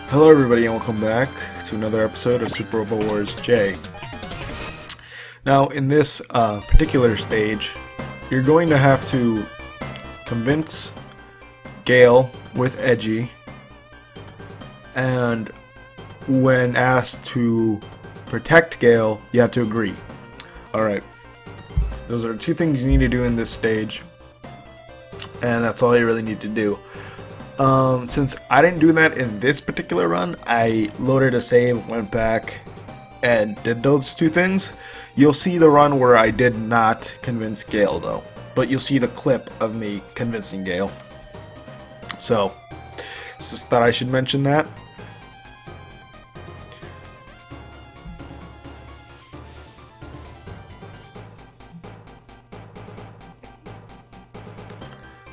Hello everybody and welcome back to another episode of Super Robot Wars J. Now in this particular stage, you're going to have to convince Gale with Edgy, and when asked to protect Gale, you have to agree. Alright, those are two things you need to do in this stage, and that's all you really need to do. Since I didn't do that in this particular run, I loaded a save, went back, and did those two things. You'll see the run where I did not convince Gale though, but you'll see the clip of me convincing Gale. So, just thought I should mention that.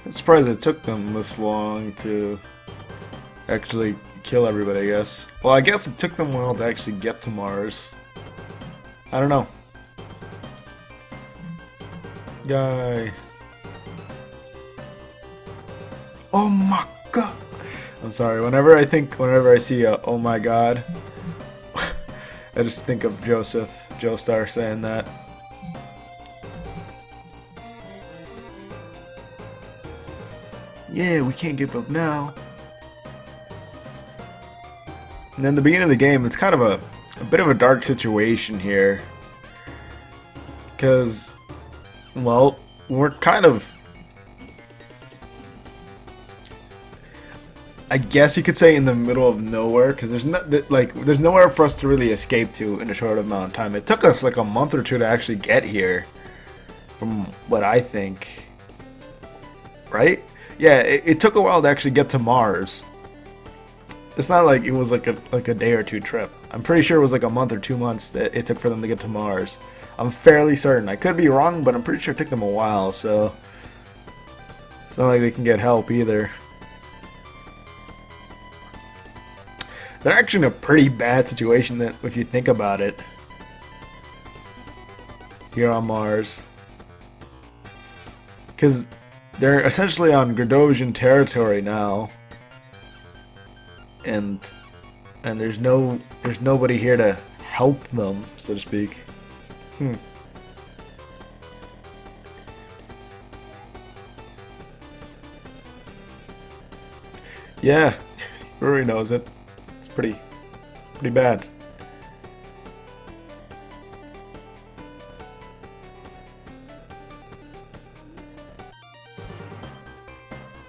I'm surprised it took them this long to actually kill everybody, I guess. Well, I guess it took them a while to actually get to Mars. I don't know. Guy. Oh my god! I'm sorry, whenever I see a oh my god, I just think of Joestar saying that. Yeah, we can't give up now. And then the beginning of the game, it's kind of a bit of a dark situation here. Because, well, we're kind of, I guess you could say, in the middle of nowhere. Because there's there's nowhere for us to really escape to in a short amount of time. It took us like a month or two to actually get here, from what I think. Right? Yeah, it took a while to actually get to Mars. It's not like it was like a day or two trip. I'm pretty sure it was like a month or 2 months that it took for them to get to Mars. I'm fairly certain. I could be wrong, but I'm pretty sure it took them a while, so it's not like they can get help either. They're actually in a pretty bad situation that, if you think about it, here on Mars. Because they're essentially on Gradosian territory now, and there's nobody here to help them, so to speak. Yeah, Rory knows it. It's pretty bad.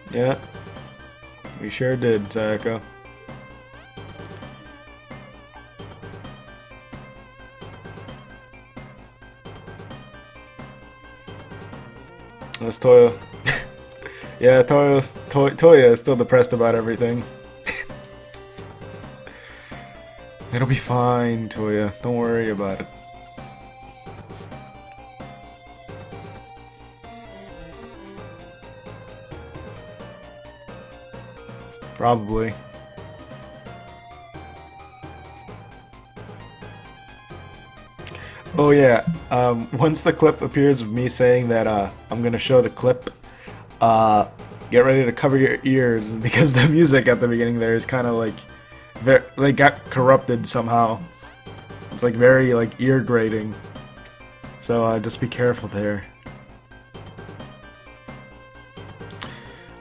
Yeah, we sure did, Sayaka. That's Toya. Yeah, Toya is still depressed about everything. It'll be fine, Toya. Don't worry about it. Probably. Oh yeah, once the clip appears of me saying that I'm gonna show the clip, get ready to cover your ears, because the music at the beginning there is kind of like got corrupted somehow. It's like very like ear grating, so just be careful there.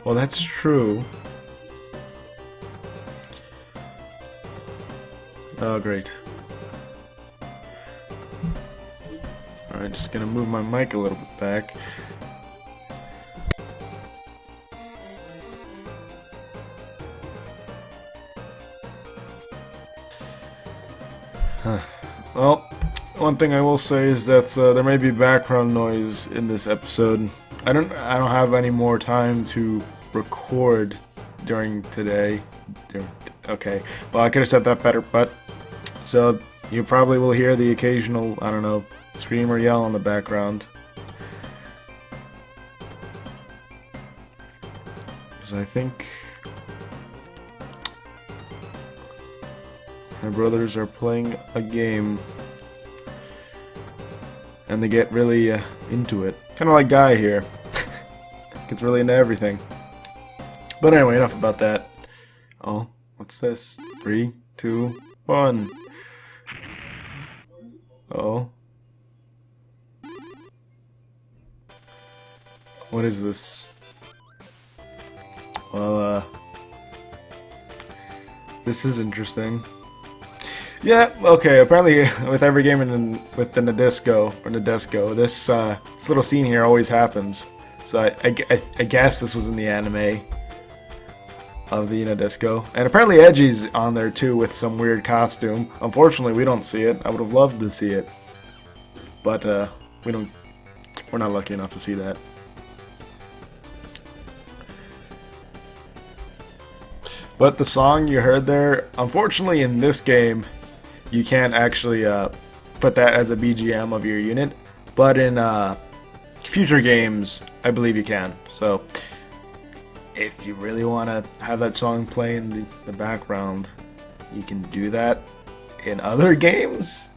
Well, that's true. Oh, great. Alright, just gonna move my mic a little bit back. Well, one thing I will say is that there may be background noise in this episode. I don't have any more time to record during today. Okay, well, I could have said that better, but so you probably will hear the occasional, I don't know, scream or yell in the background. Because I think my brothers are playing a game and they get really into it. Kind of like Guy here. Gets really into everything. But anyway, enough about that. Oh, what's this? 3, 2, 1. Oh. What is this? Well, this is interesting. Yeah, okay, apparently with every game with the Nadesco, this little scene here always happens. So I guess this was in the anime of the Nadesco. And apparently Edgy's on there too with some weird costume. Unfortunately, we don't see it. I would have loved to see it. But we're not lucky enough to see that. But the song you heard there, unfortunately in this game, you can't actually put that as a BGM of your unit. But in future games, I believe you can. So, if you really want to have that song play in the background, you can do that in other games.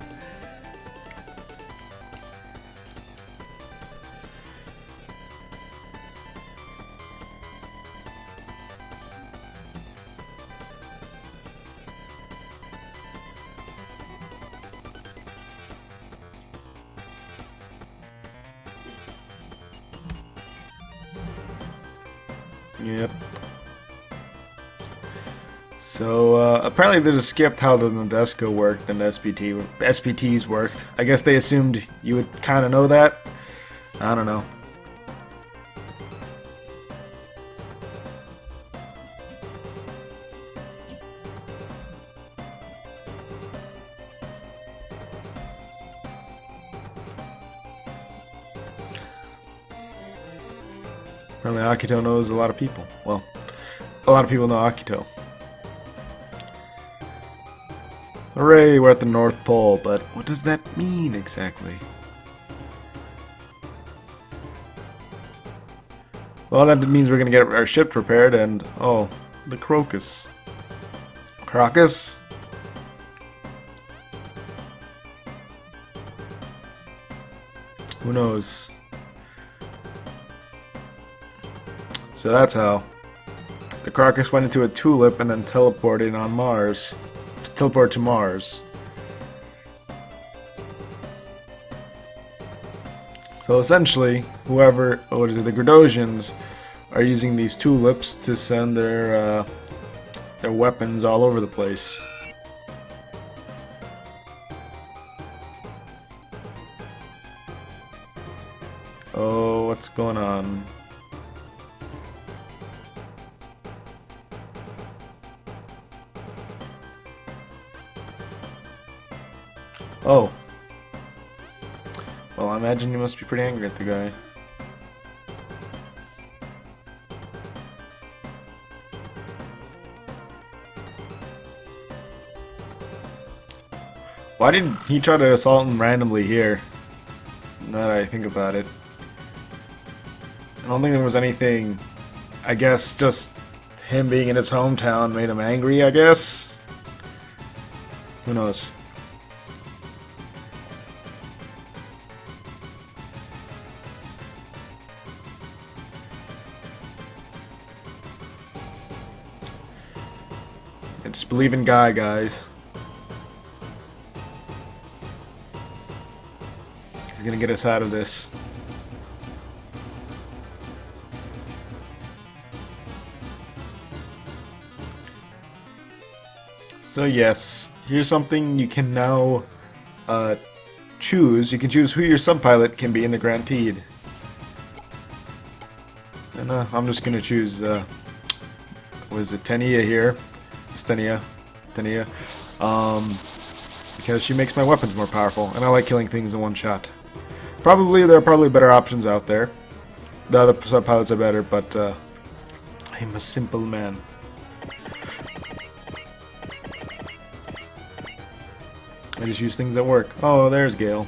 Yep. So apparently they just skipped how the Nadesco worked and SPTs worked. I guess they assumed you would kind of know that. I don't know. Apparently Akito knows a lot of people. Well, a lot of people know Akito. Hooray, we're at the North Pole, but what does that mean exactly? Well, that means we're gonna get our ship repaired and... oh, the Crocus. Crocus? Who knows? So that's how. The Crocus went into a tulip and then teleported on Mars. Teleport to Mars. So essentially, the Gradosians are using these tulips to send their weapons all over the place. Oh, what's going on? Oh. Well, I imagine you must be pretty angry at the guy. Why didn't he try to assault him randomly here? Now that I think about it. I don't think there was anything... I guess just him being in his hometown made him angry, I guess? Who knows? I just believe in Guy, guys. He's gonna get us out of this. So yes, here's something you can now choose. You can choose who your subpilot can be in the Grantide. And I'm just gonna choose what is it, Tenia here. Tenia, because she makes my weapons more powerful, and I like killing things in one shot. There are probably better options out there. The other subpilots are better, but I'm a simple man. I just use things that work. Oh, there's Gale.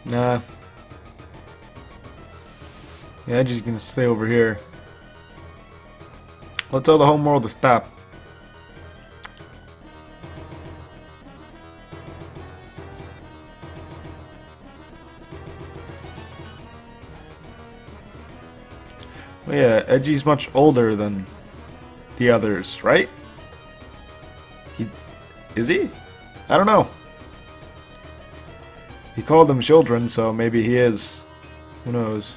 Nah. Yeah, Edgy's gonna stay over here. I'll tell the whole world to stop. Well, yeah, Edgy's much older than the others, right? Is he? I don't know. He called them children, so maybe he is. Who knows?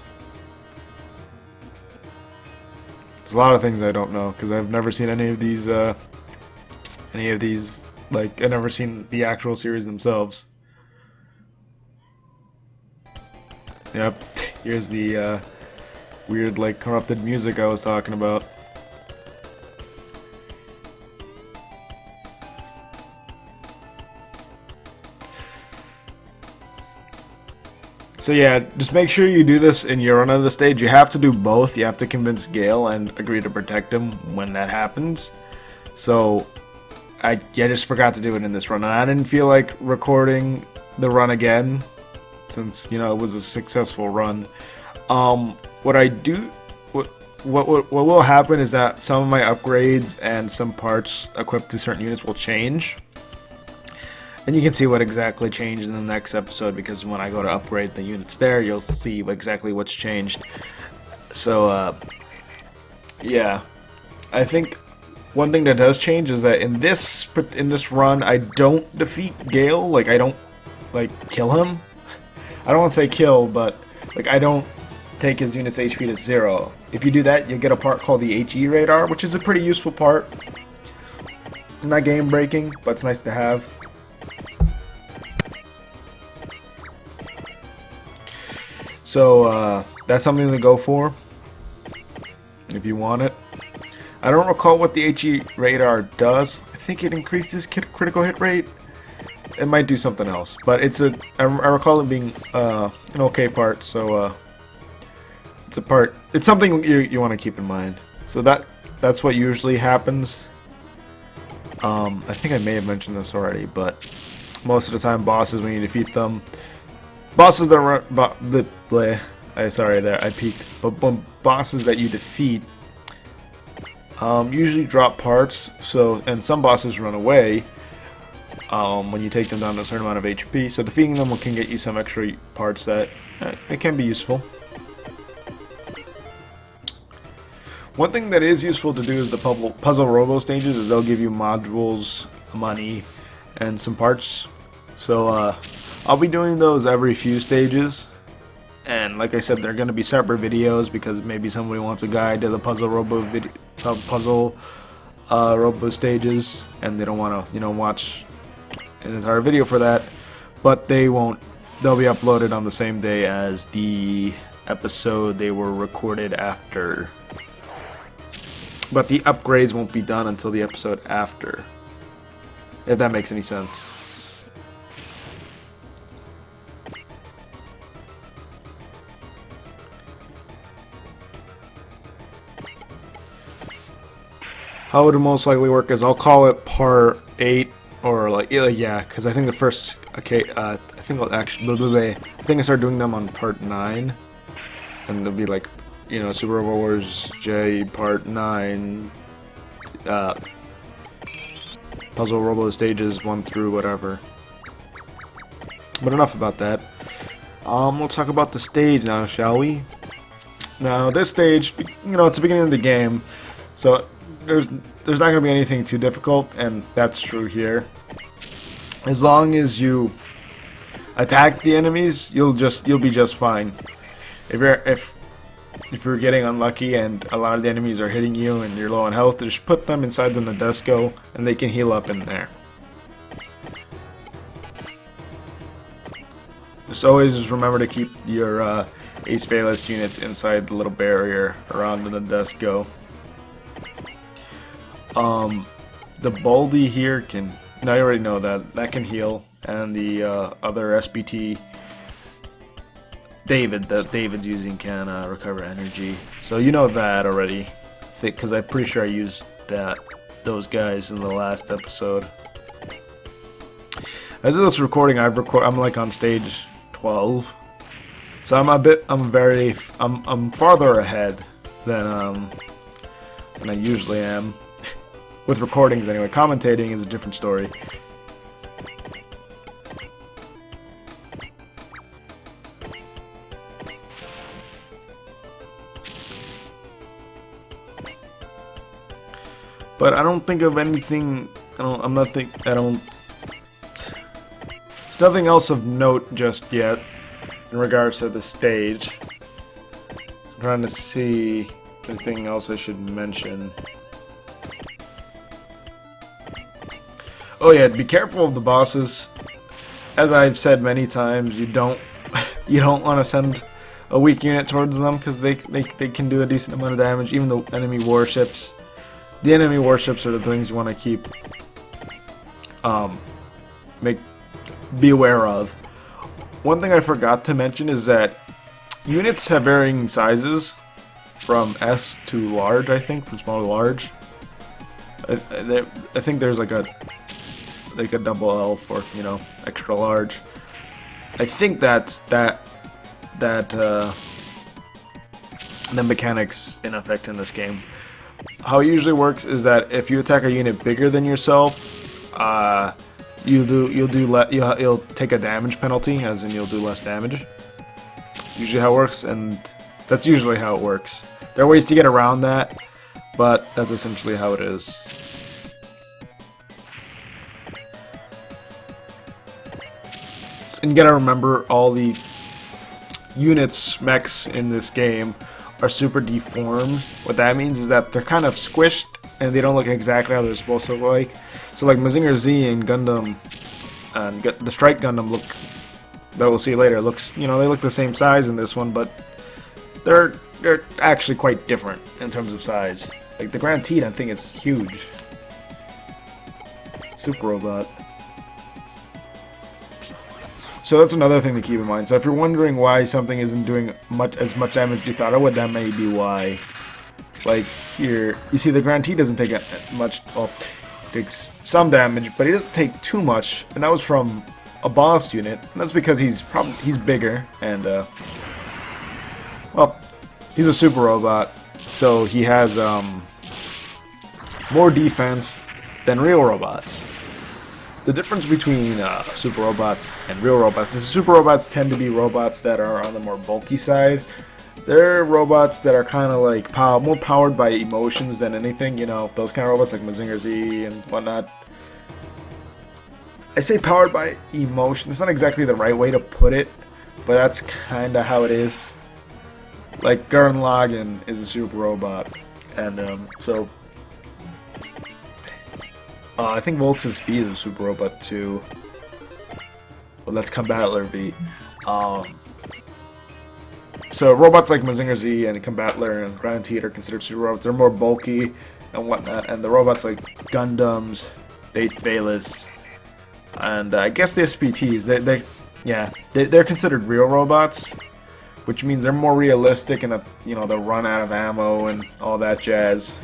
There's a lot of things I don't know because I've never seen any of these. Like, I've never seen the actual series themselves. Yep. Here's the weird, like, corrupted music I was talking about. So yeah, just make sure you do this in your run of the stage. You have to do both. You have to convince Gale and agree to protect him when that happens. So I just forgot to do it in this run. And I didn't feel like recording the run again since, you know, it was a successful run. What will happen is that some of my upgrades and some parts equipped to certain units will change. And you can see what exactly changed in the next episode, because when I go to upgrade the units there, you'll see exactly what's changed. So, yeah. I think one thing that does change is that in this run, I don't defeat Gale. Like, I don't, like, kill him. I don't want to say kill, but, like, I don't take his unit's HP to 0. If you do that, you'll get a part called the HE radar, which is a pretty useful part. It's not game breaking, but it's nice to have. So, that's something to go for, if you want it. I don't recall what the HE radar does. I think it increases critical hit rate. It might do something else, but I recall it being an okay part, so it's something you want to keep in mind. So that's what usually happens. I think I may have mentioned this already, but most of the time bosses, when you defeat them, bosses that run, sorry there, I peeked. But bosses that you defeat usually drop parts. So, and some bosses run away when you take them down to a certain amount of HP. So defeating them can get you some extra parts that it can be useful. One thing that is useful to do is the puzzle robo stages. Is they'll give you modules, money, and some parts. So I'll be doing those every few stages, and like I said, they're going to be separate videos because maybe somebody wants a guide to the puzzle robo robo stages, and they don't want to, you know, watch an entire video for that. But they'll be uploaded on the same day as the episode they were recorded after. But the upgrades won't be done until the episode after, if that makes any sense. How it would most likely work is I'll call it part 8, or like, yeah, because I think the first, okay, I think I'll actually, I think I started doing them on part 9, and they'll be like, you know, Super Robot Wars J part 9, Puzzle Robo stages 1 through whatever. But enough about that. We'll talk about the stage now, shall we? Now, this stage, you know, it's the beginning of the game, so there's not going to be anything too difficult, and that's true here. As long as you attack the enemies, you'll be just fine. If you're getting unlucky and a lot of the enemies are hitting you and you're low on health, just put them inside the Nadesco and they can heal up in there. Just always remember to keep your Ace Valus units inside the little barrier around the Nadesco. The Baldy here can, now you already know that can heal, and the other SBT that David's using can recover energy. So you know that already, because I'm pretty sure I used those guys in the last episode. As of this recording, I'm like on stage 12, so I'm farther ahead than I usually am. With recordings anyway. Commentating is a different story. But I don't think of anything. I'm not think. I don't. Nothing else of note just yet in regards to the stage. I'm trying to see anything else I should mention. Oh yeah, be careful of the bosses. As I've said many times, you don't want to send a weak unit towards them because they can do a decent amount of damage. Even the enemy warships. The enemy warships are the things you want to keep be aware of. One thing I forgot to mention is that units have varying sizes from S to large, I think, from small to large. I think there's like a double L for, you know, extra large. I think that's the mechanics in effect in this game. How it usually works is that if you attack a unit bigger than yourself, you'll take a damage penalty, as in you'll do less damage. Usually how it works, and that's usually how it works. There are ways to get around that, but that's essentially how it is. And you gotta remember, all the units, mechs in this game are super deformed. What that means is that they're kind of squished and they don't look exactly how they're supposed to look like. So like Mazinger Z and Gundam and the Strike Gundam look, that we'll see later, looks, you know, they look the same size in this one, but they're actually quite different in terms of size. Like the Grand Titan thing is huge. It's Super Robot. So that's another thing to keep in mind. So if you're wondering why something isn't doing as much damage as you thought it would, that may be why. Like here, you see the Grand T doesn't take much, well, takes some damage, but he doesn't take too much, and that was from a boss unit, and that's because he's bigger, and well, he's a super robot, so he has more defense than real robots. The difference between super robots and real robots is super robots tend to be robots that are on the more bulky side. They're robots that are kind of like more powered by emotions than anything, you know, those kind of robots like Mazinger Z and whatnot. I say powered by emotion. It's not exactly the right way to put it, but that's kind of how it is. Like Gurren Lagann is a super robot, and so I think Voltus V is a super robot too. Well, that's Combattler V. So robots like Mazinger Z and Combattler and Grand Teat are considered super robots. They're more bulky and whatnot, and the robots like Gundams, Based Valus, and I guess the SPTs, they're considered real robots, which means they're more realistic and you know, they'll run out of ammo and all that jazz.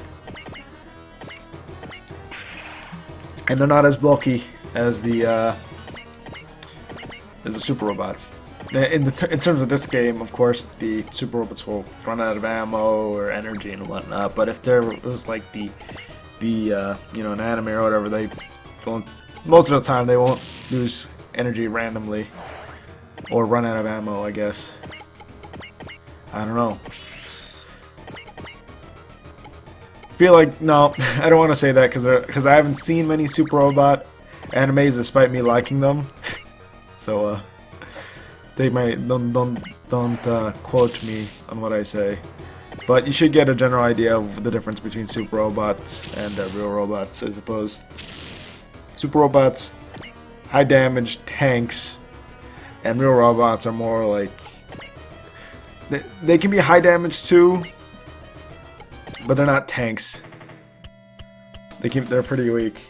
And they're not as bulky as the super robots. In terms of this game, of course, the super robots will run out of ammo or energy and whatnot. But if there was like the you know, an anime or whatever, they won't, most of the time they won't lose energy randomly or run out of ammo, I guess. I don't know. Feel like, no, I don't want to say that because I haven't seen many super robot animes despite me liking them. So they might don't quote me on what I say, but you should get a general idea of the difference between super robots and real robots, I suppose. Super robots, high damage tanks, and real robots are more like they can be high damage too, but they're not tanks. They're pretty weak.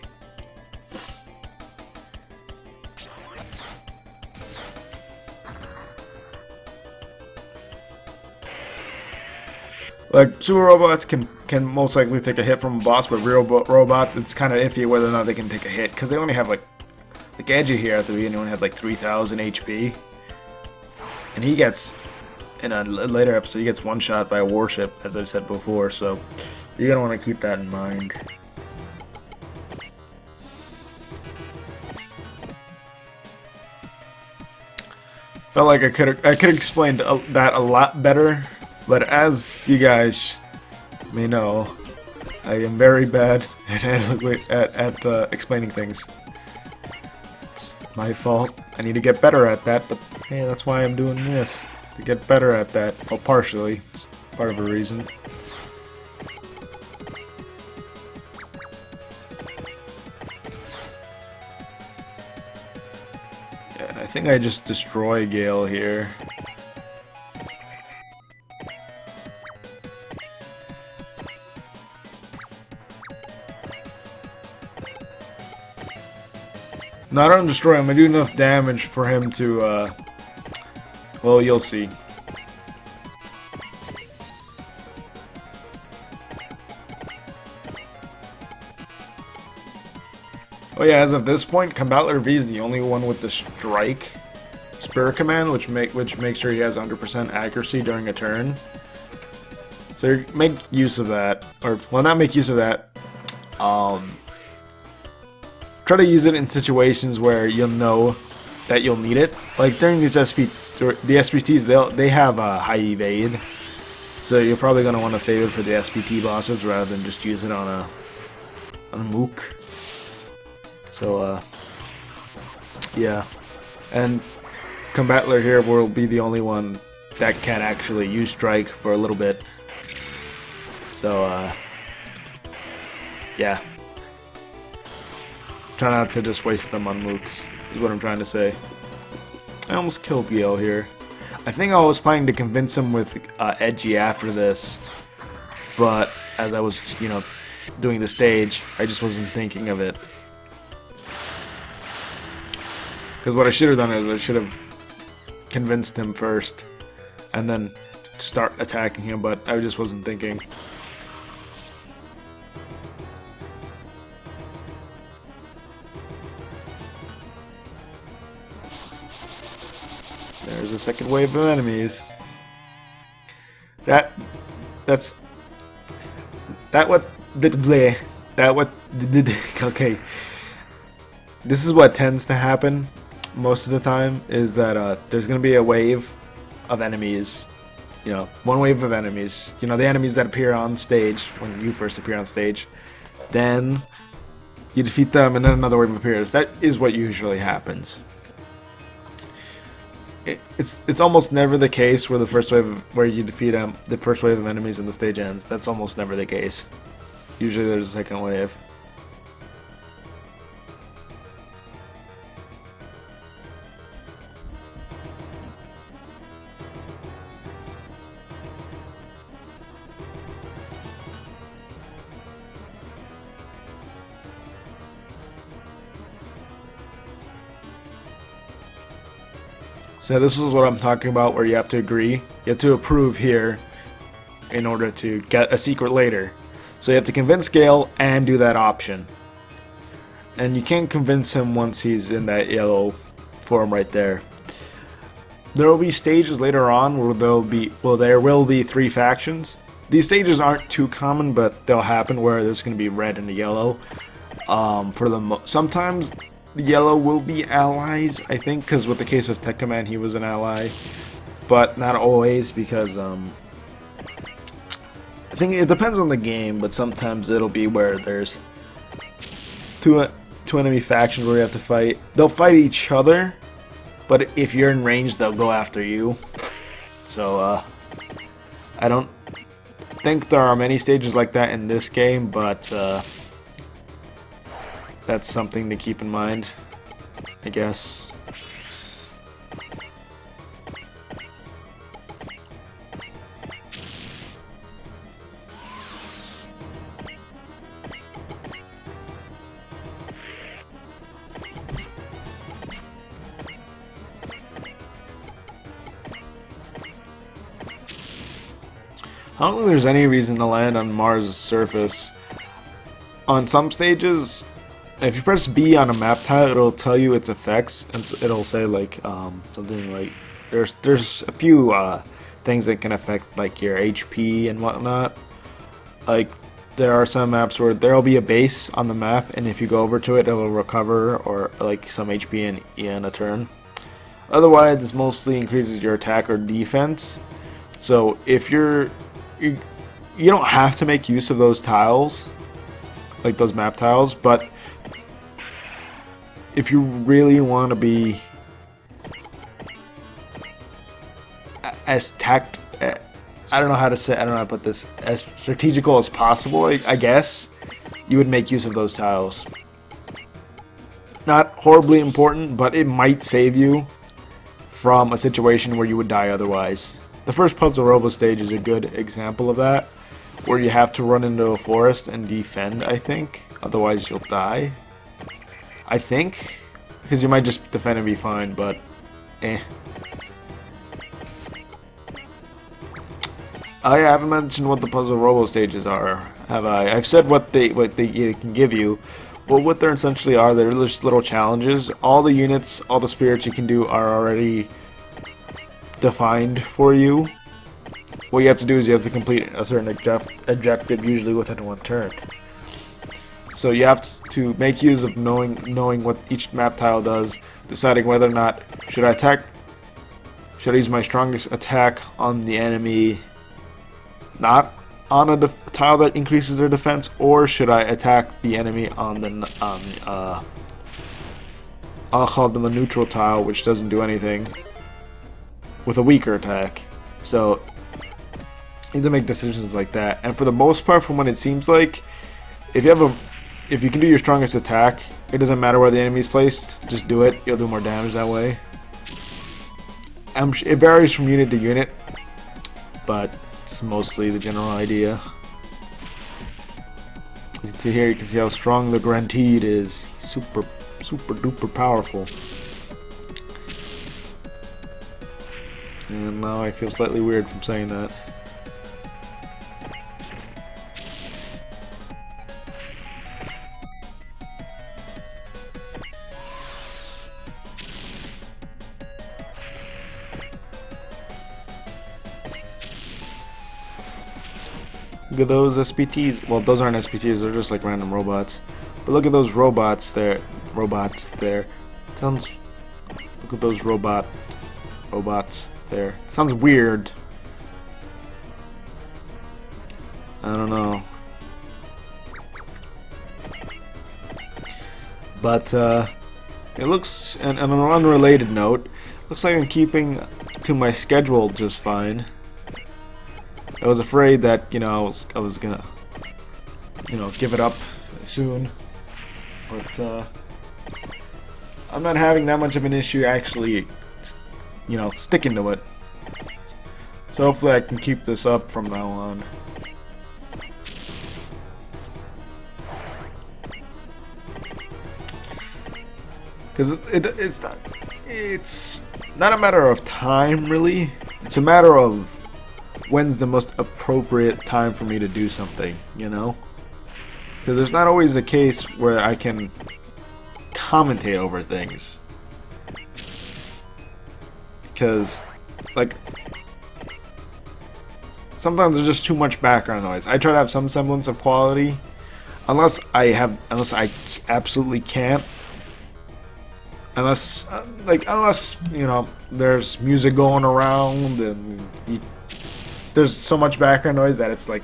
Like super robots can most likely take a hit from a boss, but real robots, it's kind of iffy whether or not they can take a hit because they only have like Edgy here at the beginning only had like 3,000 HP, and he gets, in a later episode, he gets one shot by a warship, as I've said before. So you're gonna want to keep that in mind. Felt like I could have explained that a lot better, but as you guys may know, I am very bad at explaining things. It's my fault. I need to get better at that, but hey, that's why I'm doing this. To get better at that. Well, partially. It's part of a reason. Yeah, I think I just destroy Gale here. No, I don't destroy him. I do enough damage for him to, well, you'll see. Oh yeah, as of this point, Combattler V is the only one with the Strike Spirit Command, which makes sure he has 100% accuracy during a turn. So make use of that, or well, not make use of that. Try to use it in situations where you'll know that you'll need it. Like during these the SPTs, they have a high evade, so you're probably gonna want to save it for the SPT bosses rather than just use it on a mook. So yeah, and Combattler here will be the only one that can actually use Strike for a little bit. So yeah. Try not to just waste them on mooks, is what I'm trying to say. I almost killed Gale here. I think I was planning to convince him with Edgy after this, but as I was, you know, doing the stage, I just wasn't thinking of it. Because what I should have done is I should have convinced him first, and then start attacking him, but I just wasn't thinking. There's a second wave of enemies. That what did okay. This is what tends to happen most of the time, is that there's gonna be a wave of enemies. You know, one wave of enemies. You know, the enemies that appear on stage when you first appear on stage. Then you defeat them, and then another wave appears. That is what usually happens. It's almost never the case where the first wave where you defeat the first wave of enemies and the stage ends. That's almost never the case. Usually there's a second wave. So this is what I'm talking about, where you have to agree. You have to approve here in order to get a secret later. So you have to convince Gale and do that option. And you can't convince him once he's in that yellow form right there. There will be stages later on where there will be 3 factions. These stages aren't too common, but they'll happen where there's going to be red and a yellow. Sometimes the yellow will be allies, I think, because with the case of Tech Command, he was an ally, but not always, because I think it depends on the game. But sometimes it'll be where there's two enemy factions where you have to fight. They'll fight each other, but if you're in range, they'll go after you. So I don't think there are many stages like that in this game, but that's something to keep in mind, I guess. I don't think there's any reason to land on Mars' surface. On some stages, if you press B on a map tile, it'll tell you its effects, and it'll say like something like there's a few things that can affect like your HP and whatnot. Like there are some maps where there'll be a base on the map, and if you go over to it, it'll recover or like some HP in a turn. Otherwise, this mostly increases your attack or defense. So if you don't have to make use of those tiles, like those map tiles, but if you really want to be as I don't know how to say, I don't know how to put this, as strategical as possible, I guess, you would make use of those tiles. Not horribly important, but it might save you from a situation where you would die otherwise. The first Puzzle Robo stage is a good example of that, where you have to run into a forest and defend, I think. Otherwise you'll die. I think. Because you might just defend and be fine, but eh. I haven't mentioned what the Puzzle Robo stages are, have I? I've said what they can give you. Well, what they essentially are, they're just little challenges. All the units, all the spirits you can do are already defined for you. What you have to do is you have to complete a certain objective, usually within one turn. So you have to make use of knowing what each map tile does, deciding whether or not should I use my strongest attack on the enemy, not on a tile that increases their defense, or should I attack the enemy on the I'll call them a neutral tile, which doesn't do anything, with a weaker attack. So you need to make decisions like that. And for the most part, from what it seems like, if you can do your strongest attack, it doesn't matter where the enemy is placed. Just do it. You'll do more damage that way. It varies from unit to unit, but it's mostly the general idea. You can see here, you can see how strong the Grantide is. Super duper powerful. And now I feel slightly weird from saying that. Look at those SPTs. Well, those aren't SPTs, they're just like random robots. But look at those robots there. Sounds. Look at those robots there. Sounds weird. I don't know. But it looks, and on an unrelated note, looks like I'm keeping to my schedule just fine. I was afraid that, you know, I was gonna, you know, give it up soon, but I'm not having that much of an issue actually, you know, sticking to it. So hopefully I can keep this up from now on. Because it's not a matter of time really. It's a matter of when's the most appropriate time for me to do something, you know? Because there's not always a case where I can commentate over things. Because, like, sometimes there's just too much background noise. I try to have some semblance of quality, unless I absolutely can't. Unless, you know, there's music going around and there's so much background noise that it's like,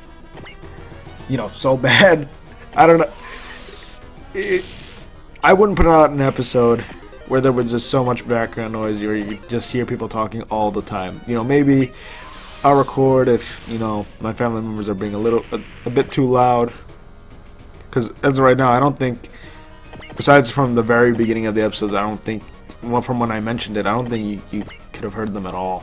you know, so bad. I don't know. I wouldn't put out an episode where there was just so much background noise where you just hear people talking all the time. You know, maybe I'll record if, you know, my family members are being a bit too loud. Because as of right now, I don't think, besides from the very beginning of the episodes, I don't think, well, from when I mentioned it, I don't think you could have heard them at all.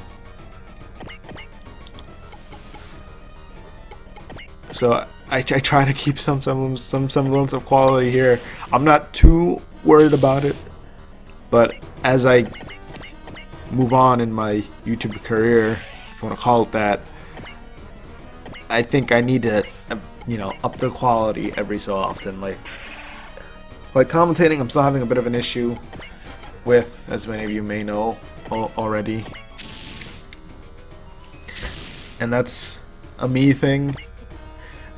So I try to keep some semblance of quality here. I'm not too worried about it, but as I move on in my YouTube career, if you want to call it that, I think I need to, you know, up the quality every so often. Like commentating, I'm still having a bit of an issue with, as many of you may know already, and that's a me thing.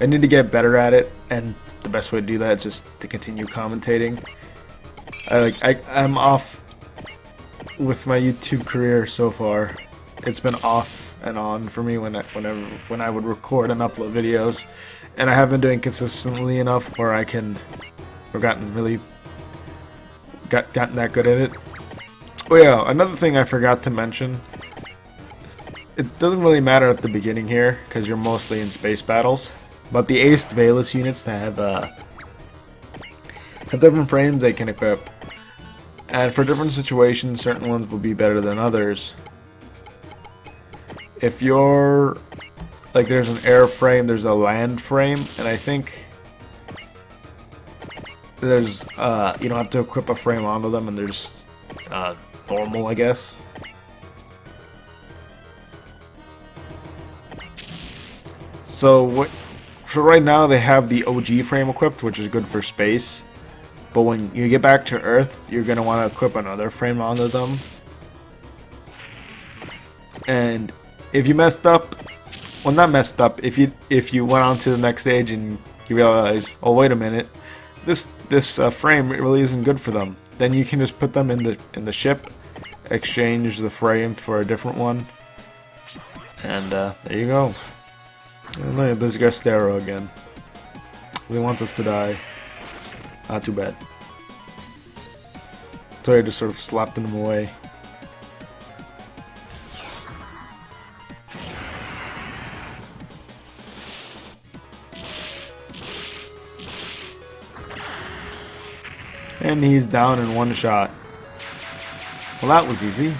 I need to get better at it, and the best way to do that is just to continue commentating. I'm off with my YouTube career so far, it's been off and on for me when I would record and upload videos, and I haven't been doing consistently enough where I can, or gotten that good at it. Oh yeah, another thing I forgot to mention. It doesn't really matter at the beginning here because you're mostly in space battles, but the aced Valus units have different frames they can equip, and for different situations, certain ones will be better than others. If you're like, there's an air frame, there's a land frame, and I think there's you don't have to equip a frame onto them, and there's normal, I guess. So right now they have the OG frame equipped, which is good for space. But when you get back to Earth, you're gonna want to equip another frame onto them. And if you messed up, well, not messed up. If you went on to the next stage and you realize, oh wait a minute, this frame really isn't good for them, then you can just put them in the ship, exchange the frame for a different one, and there you go. And look at this Gastero again. He wants us to die. Not too bad. So I just sort of slapped him away. And he's down in one shot. Well, that was easy.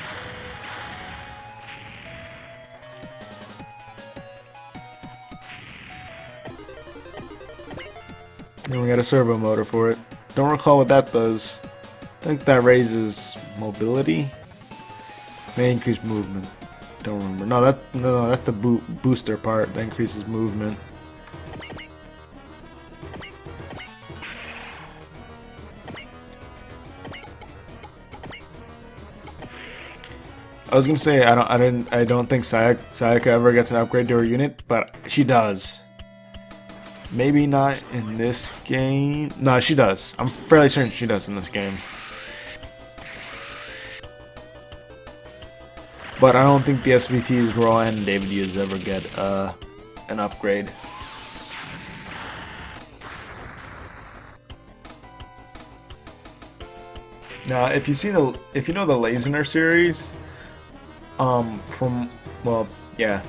And we got a servo motor for it. Don't recall what that does. I think that raises mobility. May increase movement. Don't remember. No, that's the booster part. That increases movement. I was gonna say I don't think Sayaka ever gets an upgrade to her unit, but she does. Maybe not in this game. No, she does. I'm fairly certain she does in this game. But I don't think the SVTs Raw and David Hughes ever get an upgrade. Now, if you know the Lazener series, yeah.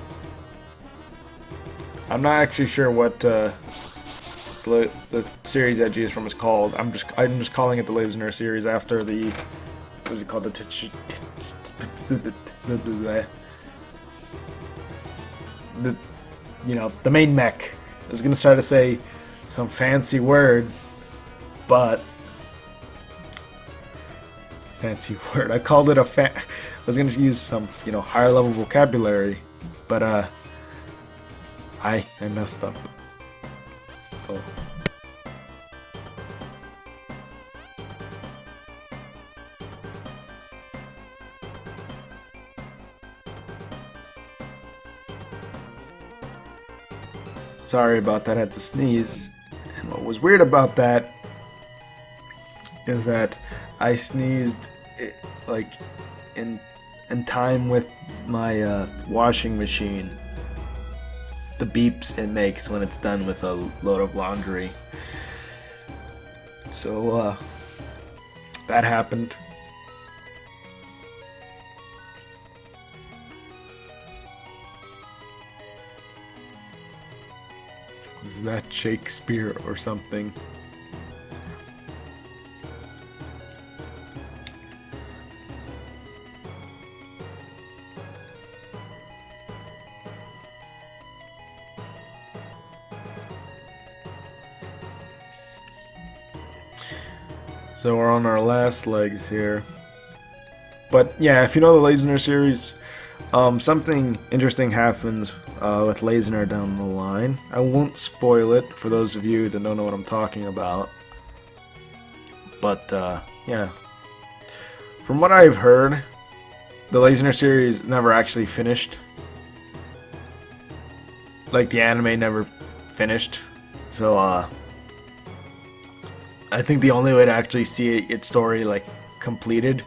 I'm not actually sure what the series that G is from is called. I'm just calling it the Lazener series after the, what is it called, the main mech. I was gonna start to say some fancy word, but fancy word. I called it I was gonna use some higher level vocabulary, but I messed up. Oh. Sorry about that, I had to sneeze. And what was weird about that is that I sneezed like in time with my washing machine. The beeps it makes when it's done with a load of laundry. So that happened. Is that Shakespeare or something? So we're on our last legs here. But yeah, if you know the Lazener series, something interesting happens with Lazener down the line. I won't spoil it for those of you that don't know what I'm talking about. But yeah, from what I've heard, the Lazener series never actually finished. Like the anime never finished. So I think the only way to actually see its story like completed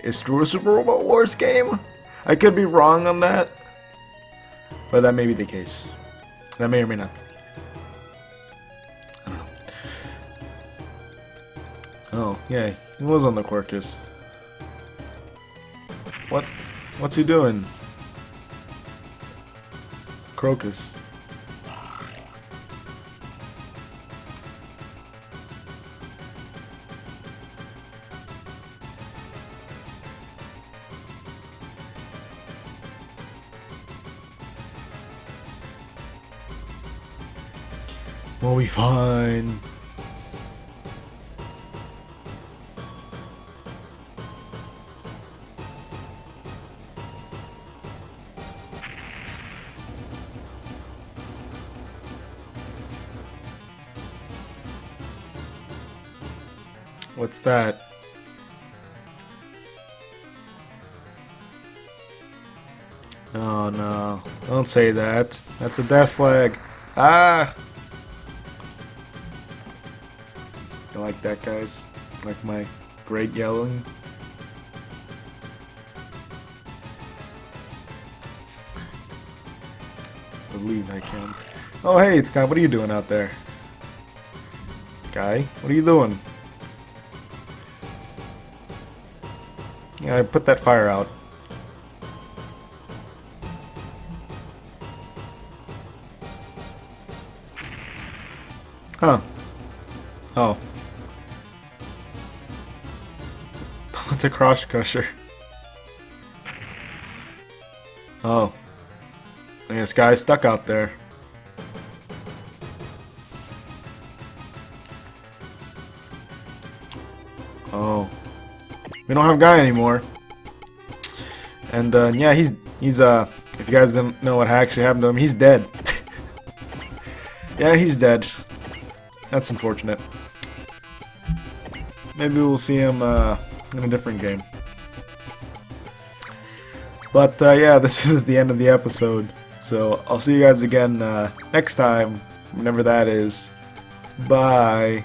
is through a Super Robot Wars game. I could be wrong on that, but that may be the case. That may or may not. I don't know. Oh, yeah, he was on the Quirkus. What's he doing? Crocus. We'll be fine. What's that? Oh no, don't say that. That's a death flag. Ah! I like that, guys. Like my great yelling. I believe I can. Oh hey, it's Guy. What are you doing out there? Guy, what are you doing? Yeah, I put that fire out. Huh. Oh. What's a cross crusher? Oh. I guess guy's stuck out there. Oh. We don't have Guy anymore. And yeah, he's if you guys didn't know what actually happened to him, he's dead. Yeah, he's dead. That's unfortunate. Maybe we'll see him in a different game. But yeah, this is the end of the episode. So I'll see you guys again next time, whenever that is. Bye.